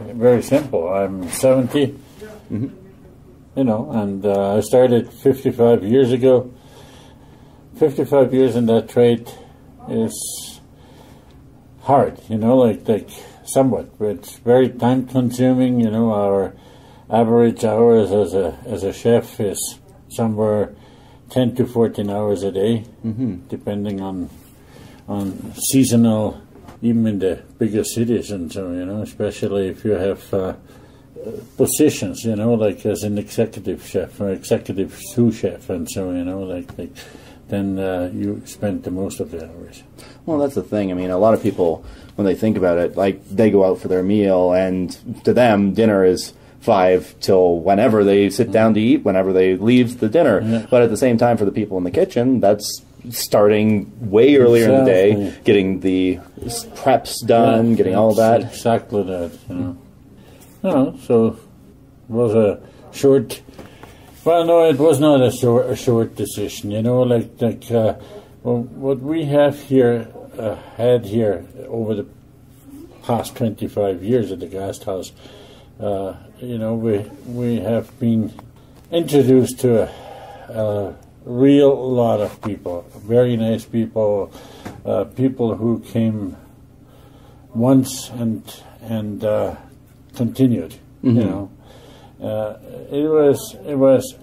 very simple. I'm 70, you know, and I started 55 years ago. 55 years in that trade is hard, you know, like somewhat. It's very time consuming, you know. Our average hours as a chef is somewhere 10 to 14 hours a day, depending on seasonal, even in the bigger cities and so, you know, especially if you have positions, you know, like as an executive chef or executive sous chef and so, you know, like then you spend the most of the hours. Well, that's the thing. I mean, a lot of people, when they think about it, like they go out for their meal, and to them, dinner is 5 till whenever they sit down to eat, whenever they leave the dinner. Yeah. But at the same time, for the people in the kitchen, that's starting way earlier in the day, getting the preps done, getting all of that. Exactly that, you know. No, so it was a short... Well, no, it was not a short decision, you know, like well, what we have here, had here over the past 25 years at the Gasthaus, you know, we have been introduced to a real lot of people, very nice people, people who came once and continued, you know. It was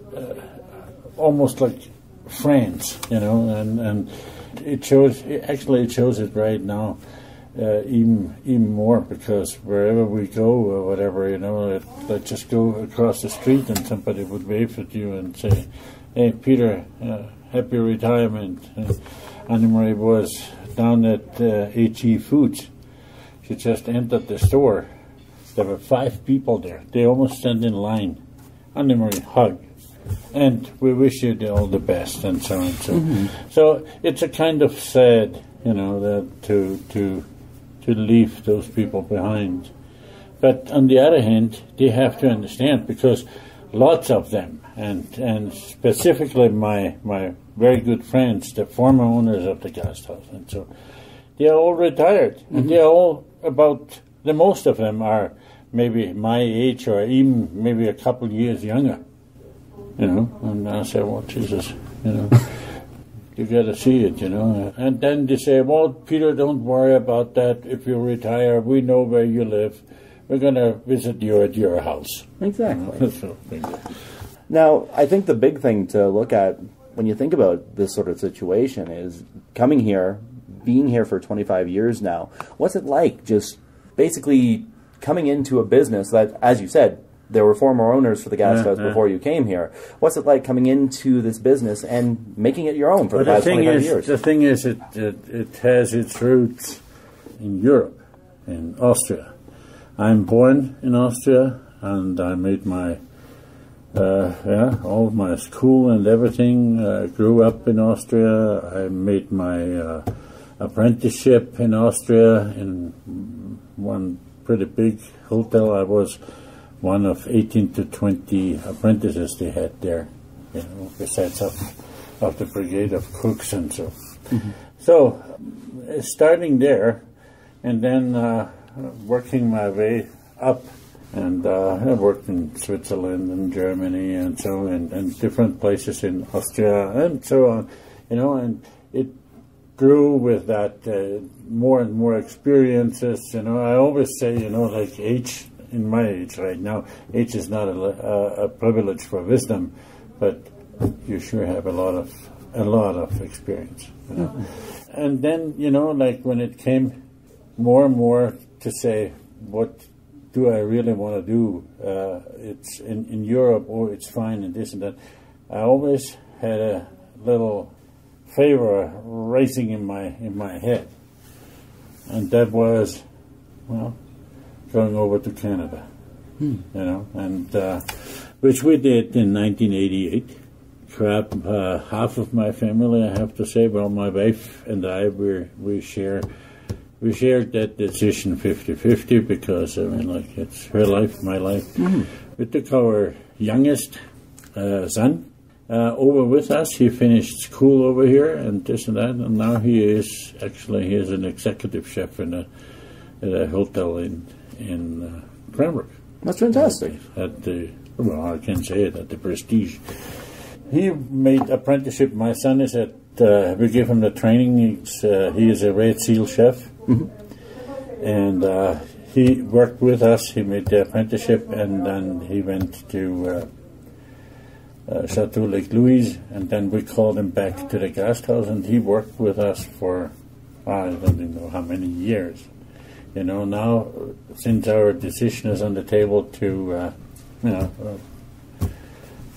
almost like friends, you know, and it shows it right now, even more, because wherever we go or whatever, you know, let's just go across the street and somebody would wave at you and say, "Hey, Peter, happy retirement." Annamaria was down at HE Foods. She just entered the store. There were 5 people there. They almost stand in line. Annamaria, hug. And we wish you all the best, and so on. So it's a kind of sad, you know, that to leave those people behind. But on the other hand, they have to understand, because lots of them, and specifically my very good friends, the former owners of the Gasthaus, and so they are all retired, and they are all about, the most of them are maybe my age or even maybe a couple years younger, you know. And I say, well, Jesus, you know, you got to see it, you know. And then they say, well, Peter, don't worry about that. If you retire, we know where you live. We're going to visit you at your house. Exactly. So, now, I think the big thing to look at when you think about this sort of situation is coming here, being here for 25 years now. What's it like just basically coming into a business that, as you said, there were former owners for the Gasthaus before you came here. What's it like coming into this business and making it your own for the past 25 years? The thing is, it has its roots in Europe, in Austria. I'm born in Austria, and I made my all my school and everything. Grew up in Austria. I made my apprenticeship in Austria in one pretty big hotel. I was one of 18 to 20 apprentices they had there, you know, besides of the brigade of cooks and so. So, starting there, and then working my way up, and I worked in Switzerland and Germany and so, and different places in Austria and so on, you know, and it grew with that more and more experiences, you know. I always say, you know, like age, in my age right now, age is not a privilege for wisdom, but you sure have a lot of experience, you know. And then, you know, like when it came more and more to say, what do I really want to do? It's in Europe, oh, it's fine and this and that. I always had a little favor racing in my head, and that was, well, going over to Canada, you know, and which we did in 1988. Grab half of my family, I have to say. Well, my wife and I, we shared that decision 50-50, because I mean, like, it's her life, my life. We took our youngest son over with us. He finished school over here and this and that, and now he is an executive chef at a hotel in Cranbrook. That's fantastic. At the, well, I can't say it, at the Prestige. He made apprenticeship. My son is at, we give him the training. He is a Red Seal chef. And he worked with us. He made the apprenticeship, and then he went to Chateau Lake Louise, and then we called him back to the Gasthaus, and he worked with us for, I don't even know how many years. You know, now, since our decision is on the table to,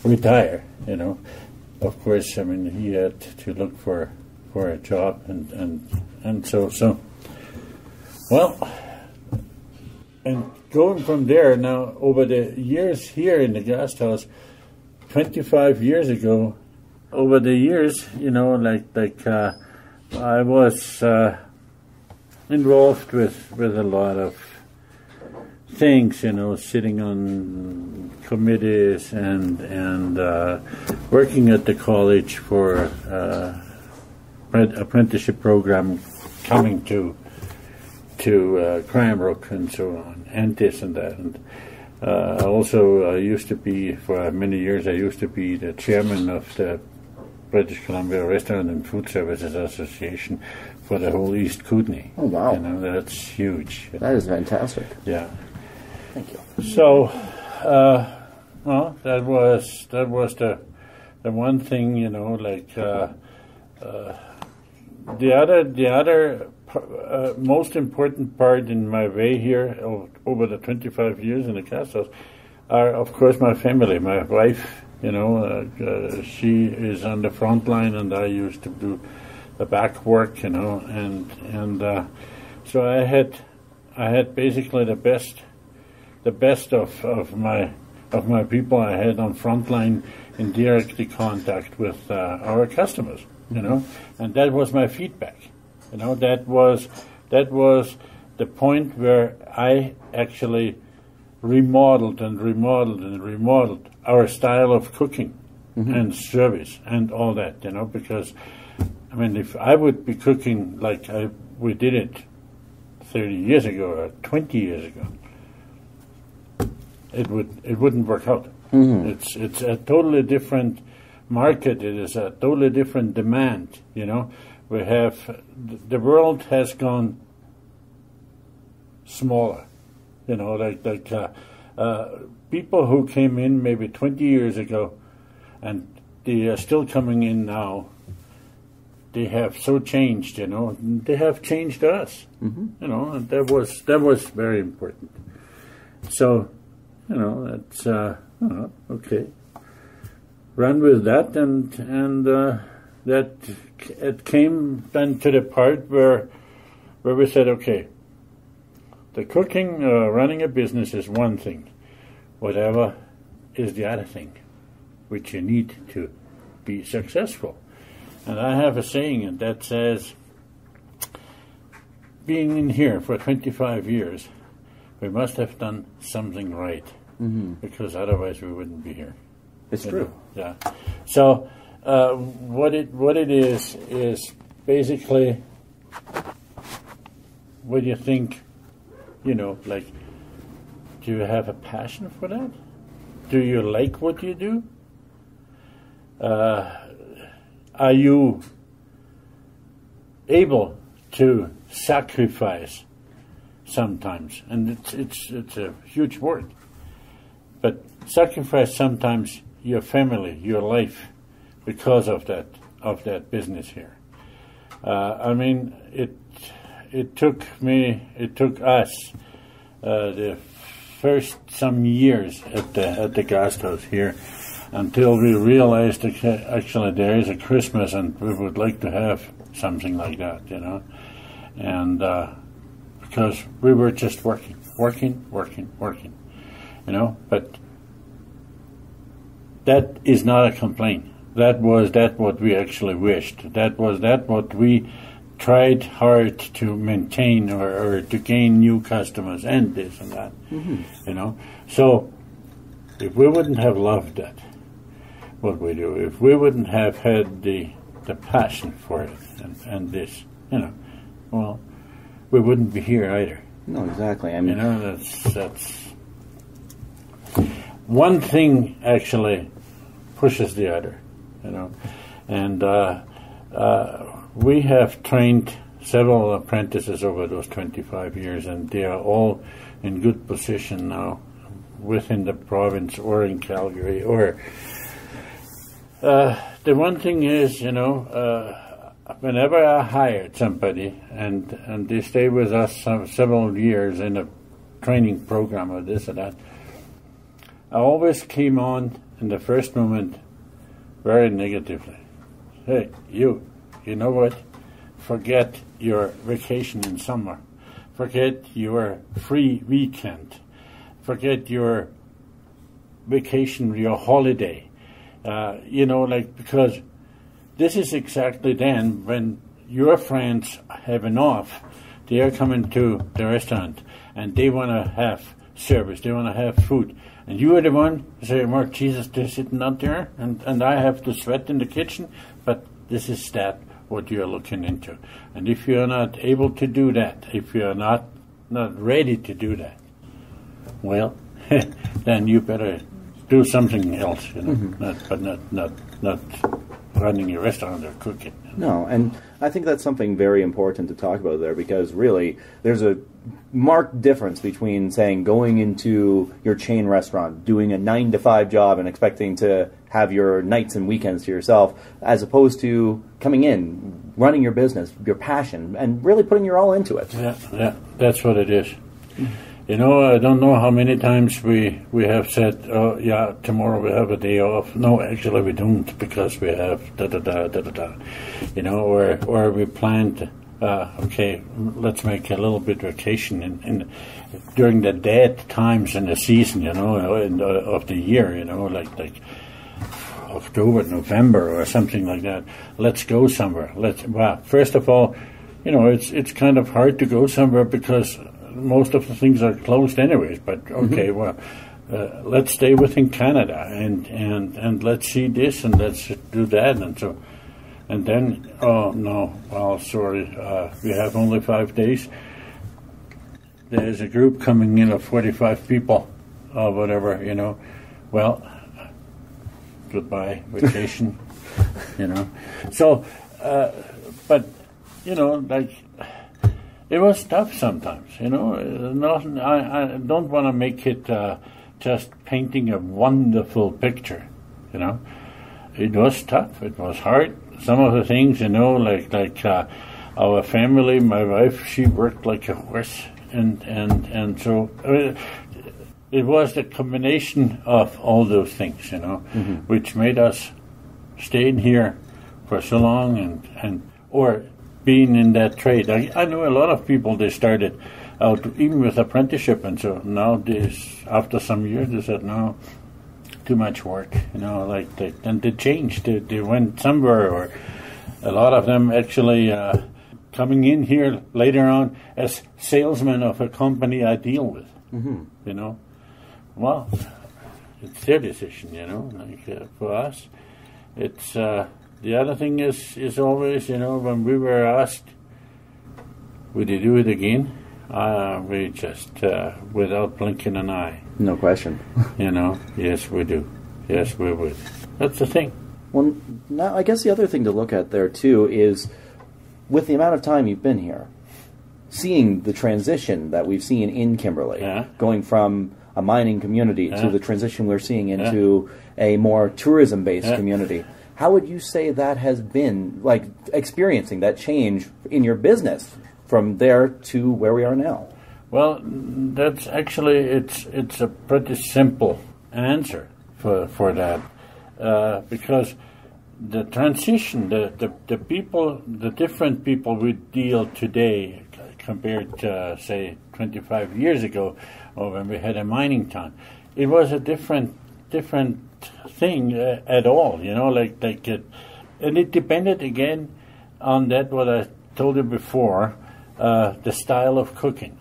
retire, you know, of course, I mean, he had to look for a job, and so, well, and going from there, now, over the years here in the Gasthaus, 25 years ago, over the years, you know, I was involved with a lot of things, you know, sitting on committees and working at the college for apprenticeship program coming to Cranbrook and so on, and this and that. And also, I used to be, for many years, I used to be the chairman of the British Columbia Restaurant and Food Services Association for the whole East Kootenay. Oh, wow. You know, that's huge. That is fantastic. Yeah. Thank you. So, well, that was the one thing, you know, like, the other most important part in my way here over the 25 years in the Gasthaus are, of course, my family. My wife, you know, she is on the front line, and I used to do the back work, you know, and so I had basically the best of my people I had on front line in direct contact with our customers, you know, and that was my feedback. You know, that was the point where I actually remodeled our style of cooking and service and all that, you know, because, I mean, if I would be cooking like we did it 30 years ago or 20 years ago, it wouldn't work out. It's a totally different market. It is a totally different demand, you know. We have, the world has gone smaller, you know, like people who came in maybe 20 years ago, and they are still coming in now. They have so changed, you know. They have changed us, you know, and that was very important. So, you know, that's okay. Run with that, and that it came then to the part where we said, okay, the cooking, running a business is one thing, whatever is the other thing, which you need to be successful. And I have a saying, and that says, being in here for 25 years, we must have done something right, because otherwise we wouldn't be here. It's true. Yeah. So what it is basically, what do you think, you know, like, do you have a passion for that? Do you like what you do? Are you able to sacrifice sometimes? And it's a huge word, but sacrifice sometimes your family, your life, because of that business here. I mean, it took us the first some years at the Gasthaus here, until we realized that actually there is a Christmas and we would like to have something like that, you know, and because we were just working, you know, but that is not a complaint. That was what we actually wished. That was what we tried hard to maintain or to gain new customers and this and that, you know. So if we wouldn't have loved that, what we do, if we wouldn't have had the passion for it and this, you know, well, we wouldn't be here either. No, exactly. I mean, you know, that's one thing actually pushes the other, and we have trained several apprentices over those 25 years, and they are all in good position now within the province or in Calgary. Or the one thing is, whenever I hired somebody and they stay with us several years in a training program or this or that, I always came on in the first moment very negatively. Hey, you know what? Forget your vacation in summer. Forget your free weekend. Forget your vacation, your holiday. Because this is exactly then when your friends have enough, they are coming to the restaurant and they want to have service, they want to have food. And you are the one who say, Mark, Jesus, they're sitting out there and I have to sweat in the kitchen, but this is what you're looking into. And if you're not able to do that, if you're not ready to do that, well, then you better do something else, not running your restaurant or cooking. No, and I think that's something very important to talk about there, because really there's a marked difference between saying going into your chain restaurant, doing a 9-to-5 job and expecting to have your nights and weekends to yourself, as opposed to coming in, running your business, your passion, and really putting your all into it. Yeah, that's what it is. I don't know how many times we have said, oh, yeah, tomorrow we have a day off. No, actually we don't, because we have da-da-da, or we planned, okay, let's make a little bit vacation during the dead times in the season, of the year, like October, November, or something like that. Let's go somewhere. First of all, it's kind of hard to go somewhere because most of the things are closed anyways, but okay, let's stay within Canada and let's see this and let's do that and then, oh no, well, sorry, we have only 5 days. There's a group coming in of 45 people or whatever, well, goodbye, vacation, So, but, it was tough sometimes, I don't want to make it just painting a wonderful picture, It was tough. It was hard. Some of the things, like our family, my wife, she worked like a horse, and so it was the combination of all those things, which made us stay in here for so long or being in that trade. I know a lot of people, they started out even with apprenticeship, and so now after some years they said, no, too much work, and they changed. They went somewhere, or a lot of them actually coming in here later on as salesmen of a company I deal with, Well, it's their decision, for us, it's... The other thing is always, when we were asked, would you do it again? We just, without blinking an eye. No question. Yes, we do. Yes, we would. That's the thing. Well, now I guess the other thing to look at there, too, is with the amount of time you've been here, seeing the transition that we've seen in Kimberley, going from a mining community to the transition we're seeing into a more tourism-based community. How would you say that has been, like, experiencing that change in your business from there to where we are now? Well, that's actually, it's a pretty simple answer for that, because the transition, the people, the different people we deal today compared to, say, 25 years ago, or when we had a mining town, it was a different thing at all, and it depended again on that what I told you before, the style of cooking.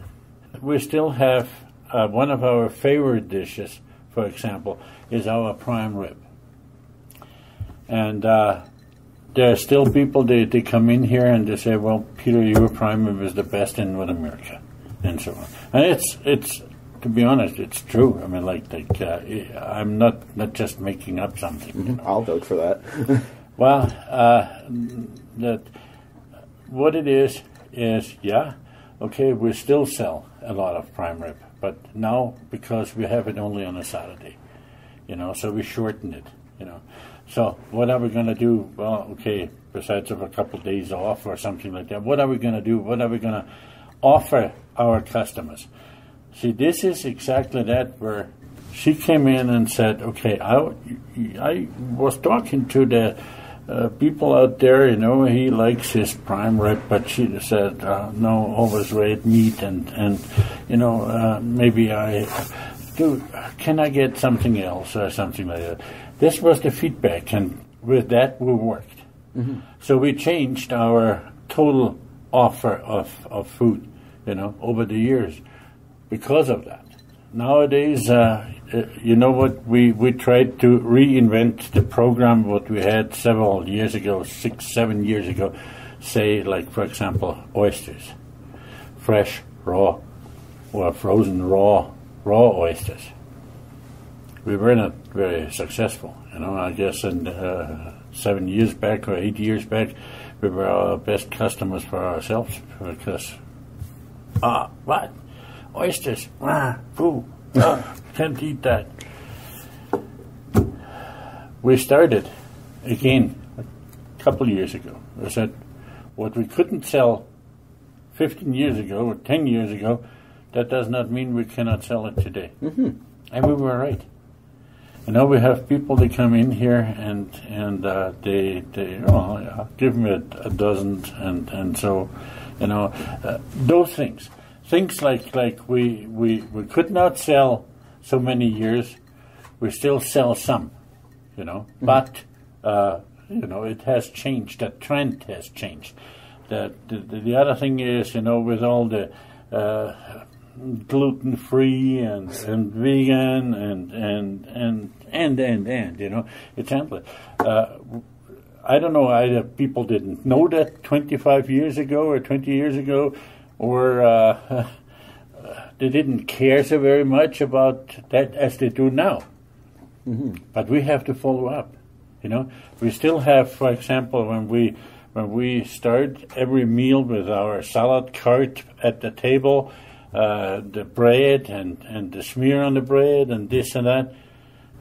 We still have one of our favorite dishes, for example, is our prime rib, and there are still people they come in here and they say, well, Peter, your prime rib is the best in North America, and so on. And to be honest, it's true. I mean, I'm not just making up something. You know? I'll vote for that. Well, that what it is okay, we still sell a lot of prime rib, but now because we have it only on a Saturday, you know, so we shorten it, you know. So what are we going to do? Well, okay, besides of a couple of days off or something like that, what are we going to do? What are we going to offer our customers? See, this is exactly that where she came in and said, okay, I was talking to the people out there, you know, he likes his prime rib, but she said, no, always red meat and you know, maybe can I get something else or something like that? This was the feedback, and with that we worked. Mm-hmm. So we changed our total offer of food, you know, over the years because of that. Nowadays, you know what, we tried to reinvent the program what we had several years ago, 6-7 years ago, say, like, for example, oysters, fresh, raw, or frozen raw oysters. We were not very successful, you know. I guess in 7 years back or 8 years back, we were our best customers for ourselves because, what? Oysters, poo, can't eat that. We started again a couple of years ago. I said, what we couldn't sell 15 years ago or 10 years ago, that does not mean we cannot sell it today. Mm-hmm. And we were right. You know, we have people that come in here and they give me a dozen and so, you know, those things. Things like we could not sell so many years, we still sell some, you know, mm-hmm. But, you know, it has changed, the trend has changed. The other thing is, you know, with all the gluten-free and vegan and you know, it's endless. I don't know, either people didn't know that 25 years ago or 20 years ago, or they didn't care so very much about that as they do now. Mm-hmm. But we have to follow up, you know. We still have, for example, when we start every meal with our salad cart at the table, the bread and the smear on the bread and this and that,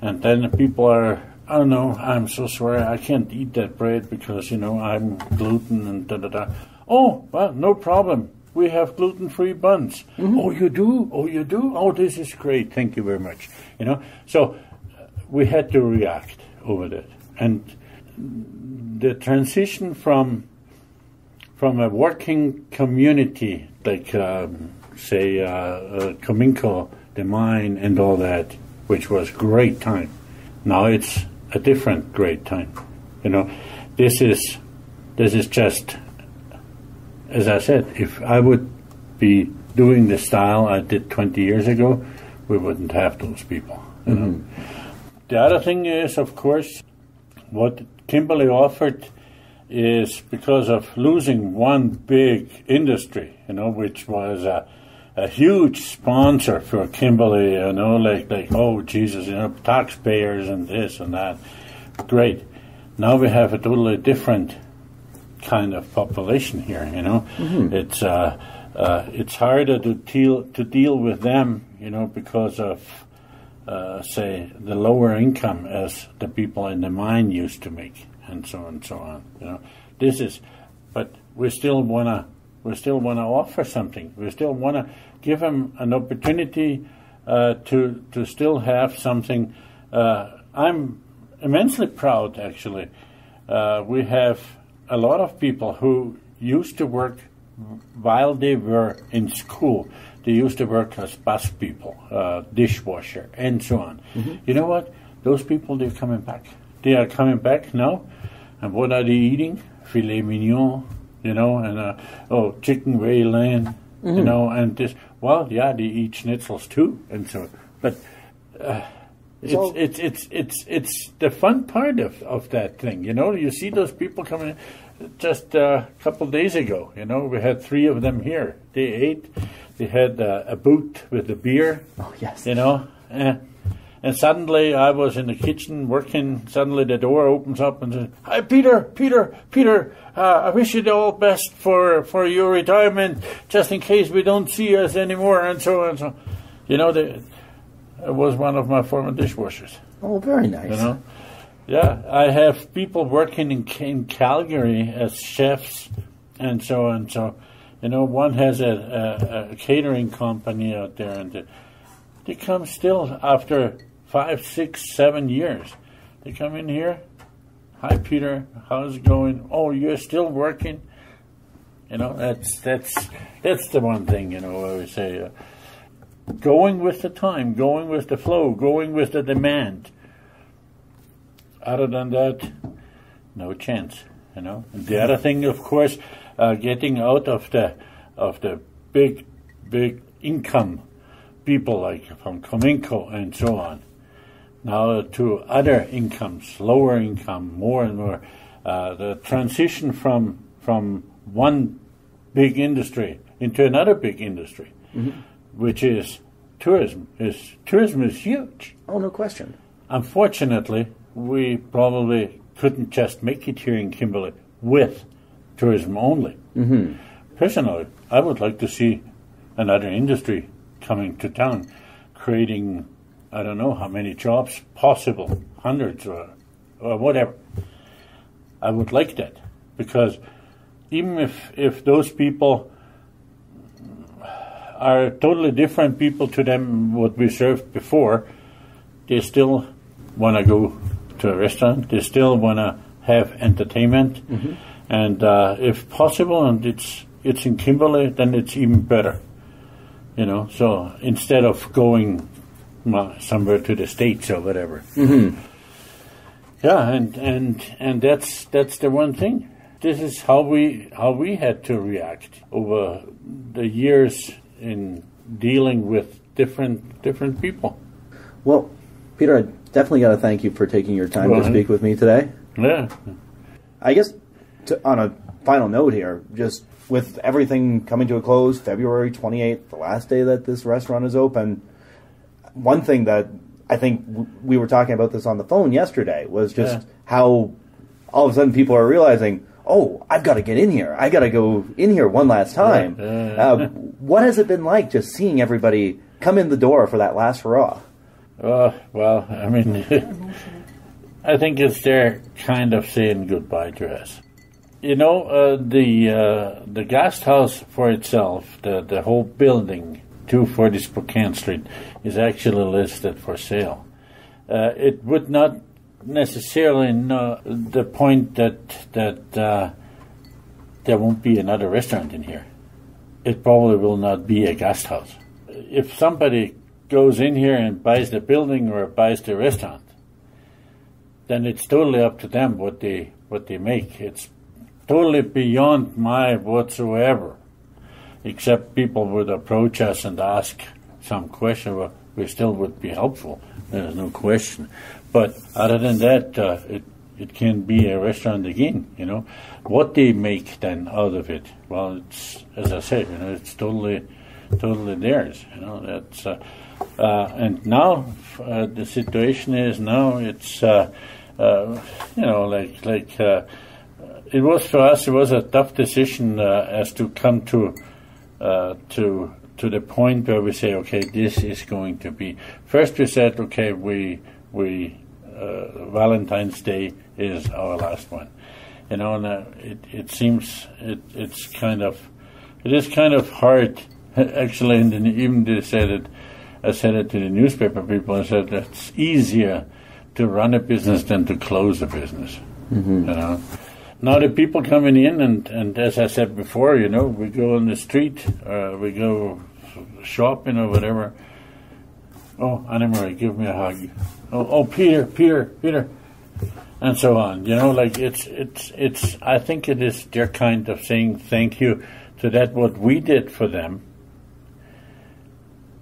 and then the people are, oh no, I'm so sorry, I can't eat that bread because, you know, I'm gluten and da-da-da. Oh, well, no problem. We have gluten-free buns. Mm-hmm. Oh, you do? Oh, you do? Oh, this is great. Thank you very much. You know, so we had to react over that. And the transition from a working community, like, say, Cominco, the mine and all that, which was great time. Now it's a different great time. You know, this is just, as I said, if I would be doing the style I did 20 years ago, we wouldn't have those people. You know? The other thing is, of course, what Kimberley offered is because of losing one big industry, you know, which was a huge sponsor for Kimberley, you know, like oh Jesus, you know, taxpayers and this and that. Great. Now we have a totally different kind of population here, you know. Mm-hmm. It's harder to deal with them, you know, because of say the lower income as the people in the mine used to make, and so on. You know, this is, but we still wanna offer something. We still wanna give them an opportunity to still have something. I'm immensely proud, actually. We have a lot of people who used to work while they were in school. They used to work as bus people, dishwasher, and so on. Mm-hmm. You know what? Those people, they're coming back. They are coming back now. And what are they eating? Filet mignon, you know, and chicken Wayland, mm-hmm. you know, and this. Well, yeah, they eat schnitzels too, and so. But it's the fun part of that thing, you know. You see those people coming in. Just a couple of days ago, you know, we had 3 of them here. They ate. they had a booth with the beer. Oh, yes. You know, and suddenly I was in the kitchen working. Suddenly the door opens up and says, "Hi, Peter. I wish you the all best for your retirement, just in case we don't see us anymore," and so and so. You know, it was one of my former dishwashers. Oh, very nice. You know, yeah, I have people working in Calgary as chefs, and so and so. You know, one has a catering company out there, and they come still after 5, 6, 7 years. They come in here. "Hi, Peter. How's it going? Oh, you're still working?" You know, that's the one thing. You know, I always say, going with the time, going with the flow, going with the demand. Other than that, no chance. You know. And the other thing, of course, getting out of the big income people like from Cominco and so on, now to other incomes, lower income, more and more. The transition from one big industry into another big industry, which is tourism. Tourism is huge. Oh, no question. Unfortunately, we probably couldn't just make it here in Kimberley with tourism only. Personally, I would like to see another industry coming to town, creating, I don't know how many jobs possible, hundreds or whatever. I would like that, because even if those people are totally different people to them what we served before, they still want to go to a restaurant, they still want to have entertainment, and if possible, and it's in Kimberley, then it's even better. You know, so instead of going somewhere to the States or whatever. Yeah, and that's the one thing. This is how we had to react over the years in dealing with different people. Well, Peter, I definitely got to thank you for taking your time to speak with me today. Yeah. I guess on a final note here, just with everything coming to a close, February 28th, the last day that this restaurant is open, one thing that I think we were talking about this on the phone yesterday was just how all of a sudden people are realizing, oh, I've got to get in here. I got to go in here one last time. What has it been like just seeing everybody come in the door for that last hurrah? Well, I mean, I think it's their kind of saying goodbye to us. You know, the Gasthaus for itself, the whole building, 240 Spokane Street, is actually listed for sale. It would not necessarily know the point that there won't be another restaurant in here. It probably will not be a Gasthaus. If somebody goes in here and buys the building or buys the restaurant, then it's totally up to them what they make. It's totally beyond my whatsoever, except people would approach us and ask some question. Well, we still would be helpful. There's no question. But other than that, it can be a restaurant again, you know. What they make then out of it, well, it's, as I said, you know, it's totally theirs, you know. That's and now the situation is now it's you know, like it was for us. It was a tough decision as to come to the point where we say, okay, this is going to be. First, we said, okay, we Valentine's Day is our last one, you know. And it seems it is kind of hard, actually. And even they said it. I said it to the newspaper people. I said it's easier to run a business than to close a business. You know. Now the people coming in, and as I said before, you know, we go on the street, we go shopping or whatever. Oh, Annamaria, give me a hug. Oh, Peter, and so on. You know, like it's. I think it is their kind of saying thank you to that what we did for them,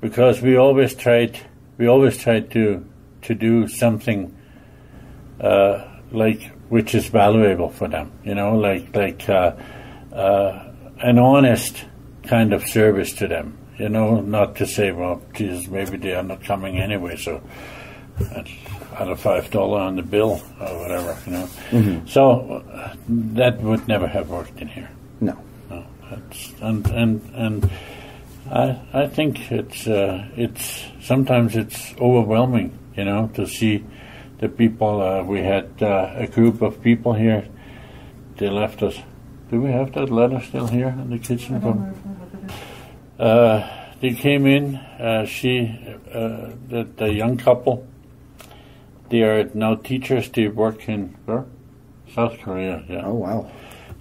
because we always tried to do something like which is valuable for them. You know, like an honest kind of service to them. you know, not to say, well, Jesus, maybe they are not coming anyway, so out of $5 on the bill or whatever, you know. Mm-hmm. So that would never have worked in here. No. No. And I think it's sometimes it's overwhelming, you know, to see the people. We had a group of people here. They left us. Do we have that letter still here in the kitchen? They came in. The young couple. They are now teachers. They work in South Korea. Yeah. Oh wow.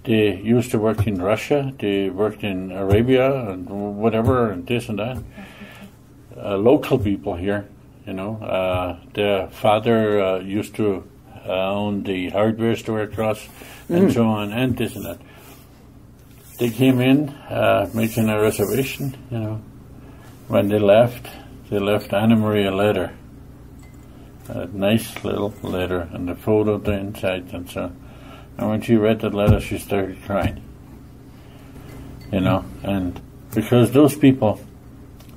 They used to work in Russia. They worked in Arabia and whatever, and this and that. Local people here, you know. Their father used to own the hardware store across, and so on, and this and that. They came in making a reservation, you know. When they left Annamaria a letter. A nice little letter, and the photo of the inside and so on. And when she read that letter, she started crying. You know, and because those people,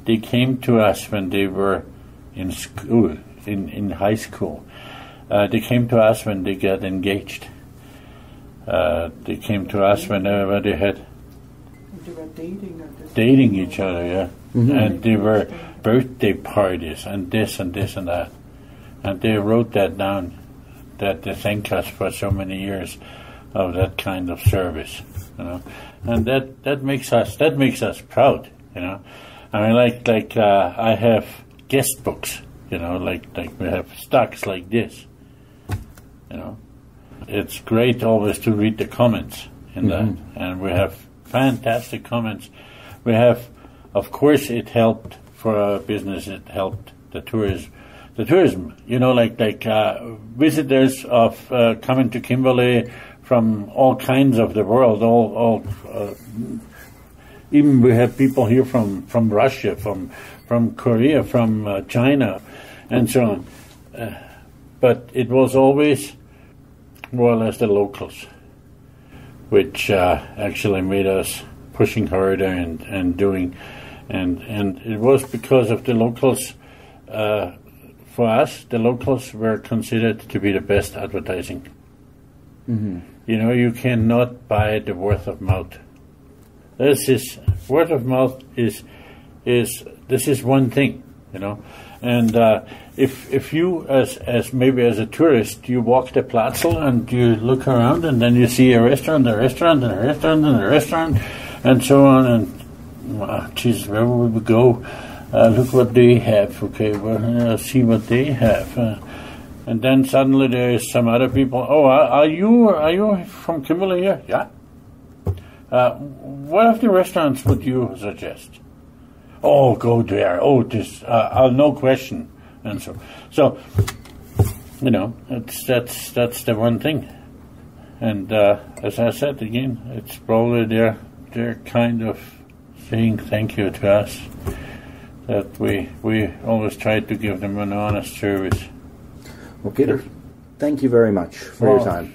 they came to us when they were in school, in high school. They came to us when they got engaged. They came to us whenever they had dating each other, yeah. Mm-hmm. And they were birthday parties and this and this and that. And they wrote that down, that they thank us for so many years of that kind of service, you know. And that makes us proud, you know. I mean, like I have guest books, you know, like we have stocks like this, you know. It's great always to read the comments in that, and we have fantastic comments. We have, of course, it helped for our business. It helped the tourism. You know, like visitors of coming to Kimberley from all kinds of the world. Even we have people here from Russia, from Korea, from China, and so on. But it was always more or less the locals, which actually made us pushing harder and doing, and it was because of the locals. For us, the locals were considered to be the best advertising. Mm-hmm. You know, you cannot buy the word of mouth. Word of mouth is one thing, you know. And if you, as maybe as a tourist, you walk the Platzl and you look around and then you see a restaurant, and so on, and geez, where will we go? Look what they have. Okay, well, see what they have. And then suddenly there is some other people. Oh, are you from Kimberley here? Yeah. What of the restaurants would you suggest? Oh, go there. Oh, this. I'll no question. And so you know, that's the one thing. And as I said again, it's probably they're kind of saying thank you to us. That we always try to give them an honest service. Well, Peter, thank you very much for your time.